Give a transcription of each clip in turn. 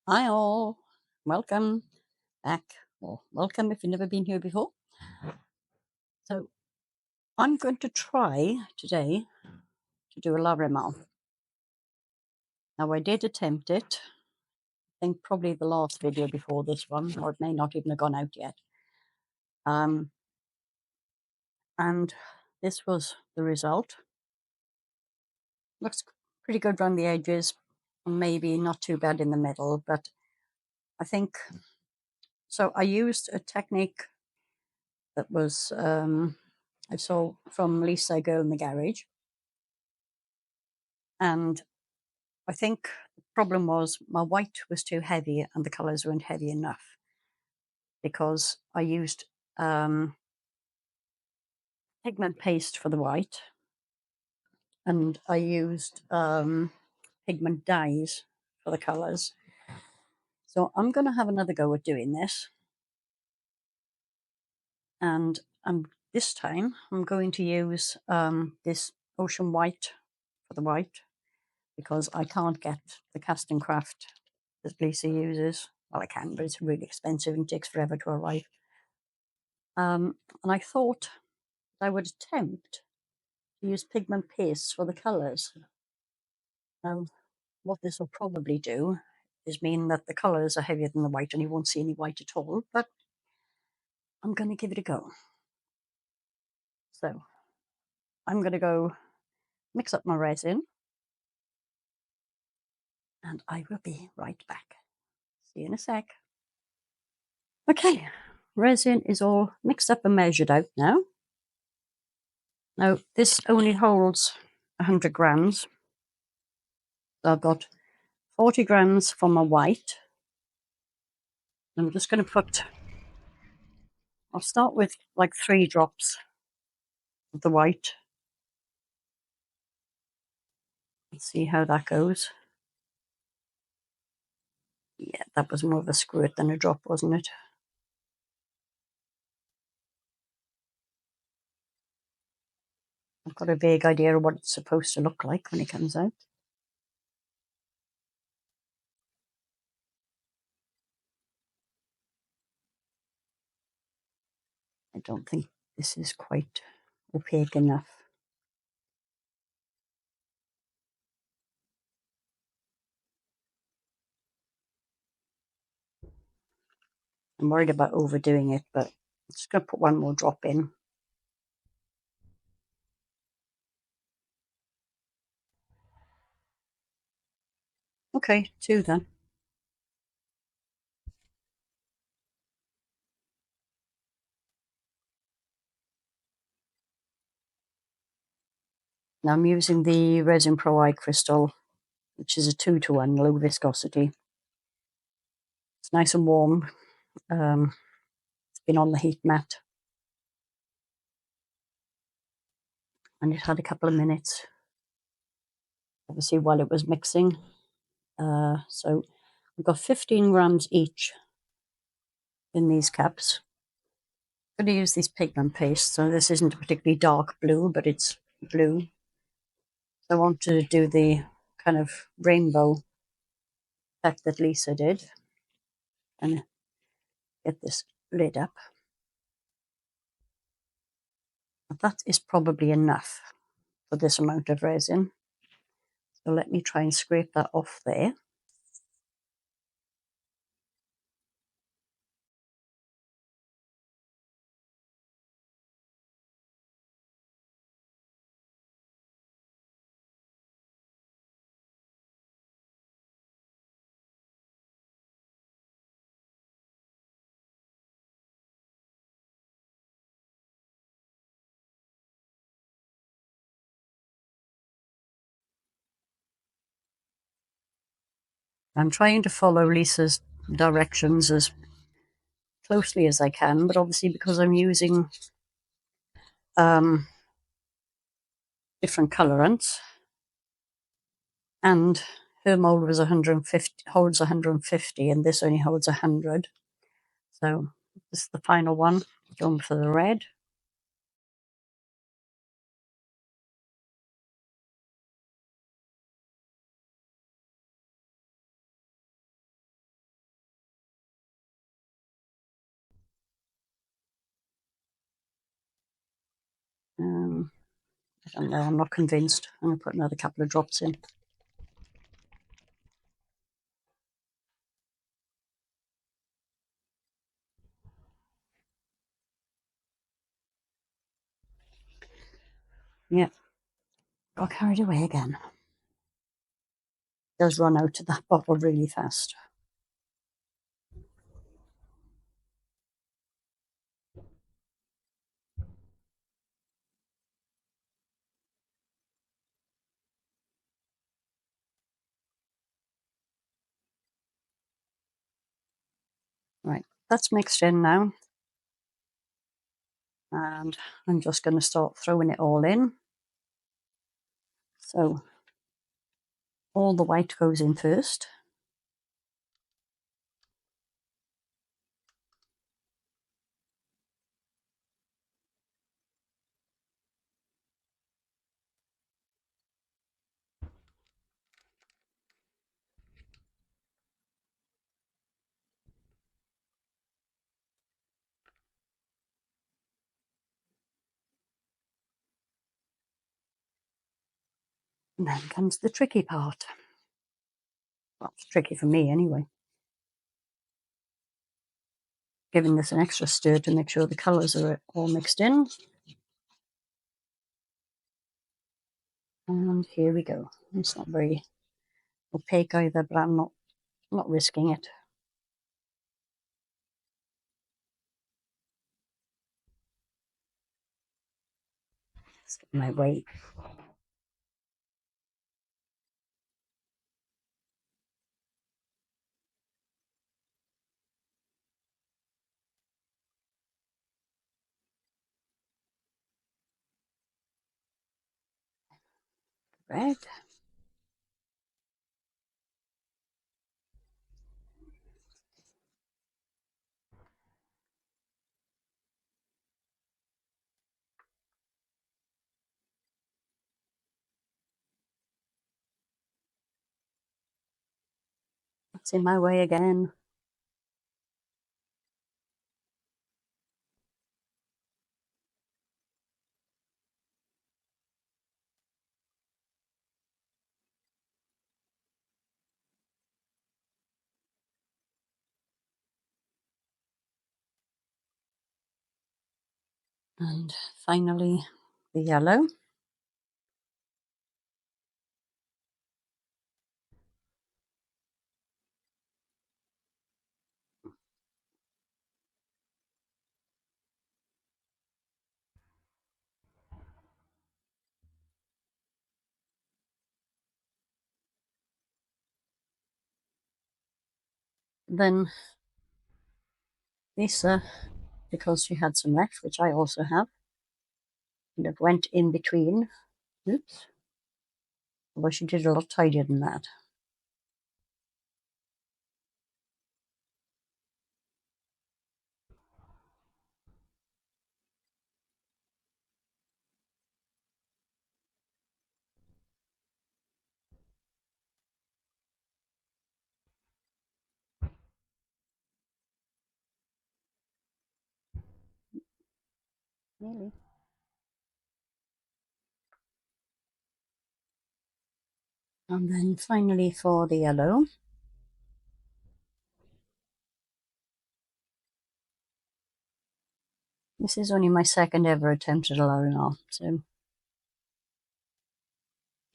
Hi all, welcome back, or welcome if you've never been here before. So I'm going to try today to do a Larimar. Now I did attempt it, I think probably the last video before this one, or it may not even have gone out yet. And this was the result. Looks pretty good around the edges, maybe not too bad in the middle, but I think, so I used a technique that was, I saw from Lisa Girl in the Garage. And I think the problem was my white was too heavy and the colours weren't heavy enough, because I used pigment paste for the white and I used pigment dyes for the colours. So I'm going to have another go at doing this, and this time I'm going to use this ocean white for the white, because I can't get the cast and craft that Lisa uses. Well, I can, but it's really expensive and takes forever to arrive. And I thought I would attempt to use pigment pastes for the colours. Now, what this will probably do is mean that the colours are heavier than the white and you won't see any white at all, but I'm going to give it a go. So I'm going to go mix up my resin and I will be right back. See you in a sec. Okay, resin is all mixed up and measured out now. Now, this only holds 100 grams. So I've got 40 grams for my white. I'm just going to put, I'll start with like 3 drops of the white. Let's see how that goes. Yeah, that was more of a squirt than a drop, wasn't it? I've got a vague idea of what it's supposed to look like when it comes out. I don't think this is quite opaque enough. I'm worried about overdoing it, but I'm just going to put one more drop in. Okay, 2 then. Now I'm using the Resin Pro Eye Crystal, which is a 2-to-1 low viscosity. It's nice and warm. It's been on the heat mat. And it had a couple of minutes, obviously, while it was mixing. So we've got 15 grams each in these cups. I'm going to use this pigment paste. So this isn't a particularly dark blue, but it's blue. I want to do the kind of rainbow effect that Lisa did and get this lid up. That is probably enough for this amount of resin. So let me try and scrape that off there. I'm trying to follow Lisa's directions as closely as I can, but obviously because I'm using different colorants, and her mold was 150, holds 150, and this only holds 100. So this is the final one, going for the red. I don't know, I'm not convinced. I'm going to put another couple of drops in. Yeah, got carried away again. Does run out of that bottle really fast. Right, that's mixed in now. And I'm just going to start throwing it all in. So all the white goes in first. And then comes the tricky part. Well, it's tricky for me anyway. Giving this an extra stir to make sure the colours are all mixed in. And here we go. It's not very opaque either, but I'm not risking it. It's my way. Red. It's in my way again. And finally, the yellow. Then Lisa, because she had some left, which I also have, and it went in between. Oops. Although she did a lot tidier than that. Nearly. And then finally for the yellow. This is only my second ever attempt at a Larimar, so I'm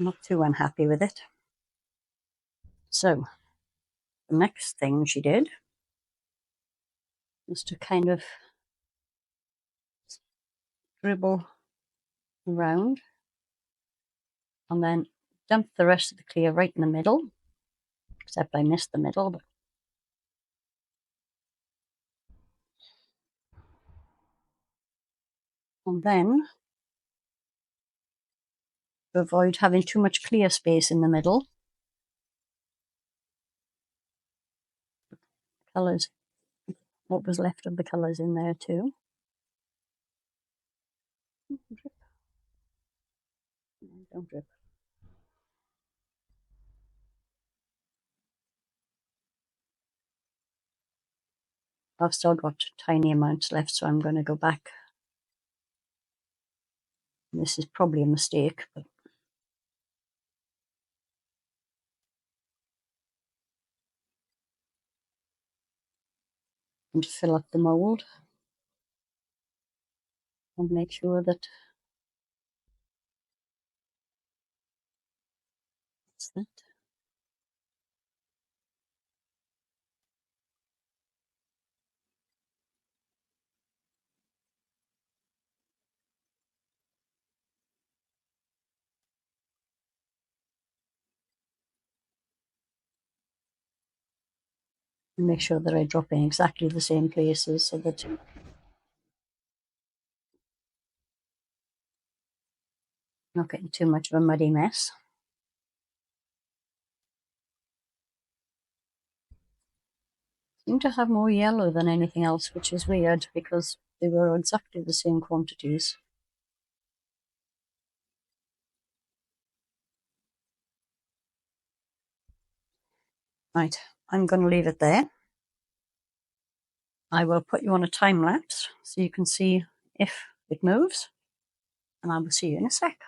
not too unhappy with it. So the next thing she did was to kind of dribble around and then dump the rest of the clear right in the middle, except I missed the middle. But and then, to avoid having too much clear space in the middle, colours, what was left of the colours in there too. Drip. No, don't drip. I've still got tiny amounts left, so I'm going to go back This is probably a mistake, but I'm to fill up the mould and make sure that it's that. And make sure that I drop in exactly the same places so that I'm not getting too much of a muddy mess. Seem to have more yellow than anything else, which is weird because they were exactly the same quantities. Right, I'm going to leave it there. I will put you on a time lapse so you can see if it moves, and I will see you in a sec.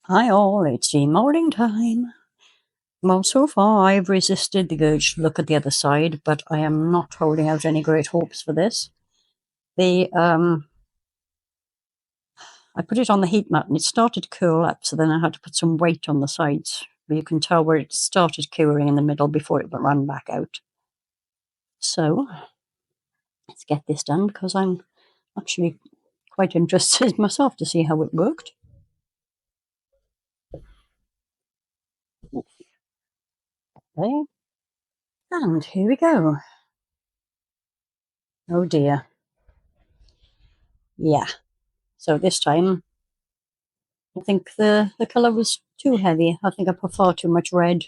Hi all, it's demoulding time. Well, so far I've resisted the urge to look at the other side, but I am not holding out any great hopes for this. I put it on the heat mat and it started to cool up, so then I had to put some weight on the sides. You can tell where it started cooling in the middle before it ran back out. So let's get this done because I'm actually quite interested myself to see how it worked. Okay, and here we go. Oh dear. Yeah, so this time I think the colour was too heavy. I think I put far too much red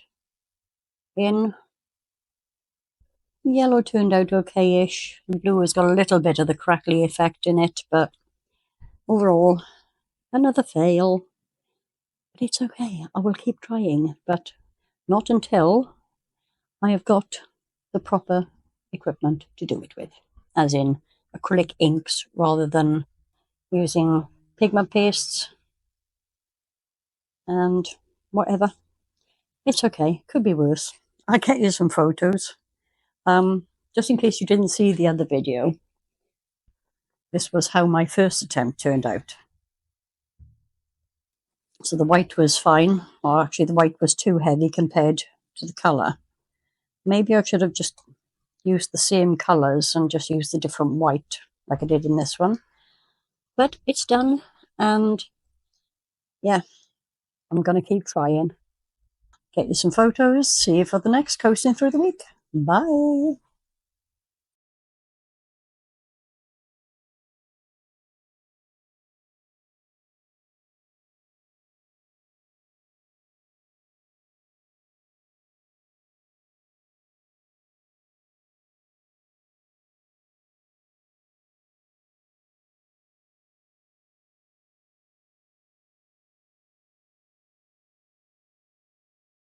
in. Yellow turned out okay-ish. The blue has got a little bit of the crackly effect in it, but overall, another fail. But it's okay. I will keep trying, but not until I have got the proper equipment to do it with, as in acrylic inks rather than using pigment pastes and whatever. It's okay. Could be worse. I'll get you some photos. Just in case you didn't see the other video, this was how my first attempt turned out. So the white was fine, or actually the white was too heavy compared to the colour. Maybe I should have just used the same colours and just used a different white like I did in this one. But it's done, and yeah, I'm going to keep trying. Get you some photos, see you for the next coasting through the week. Bye.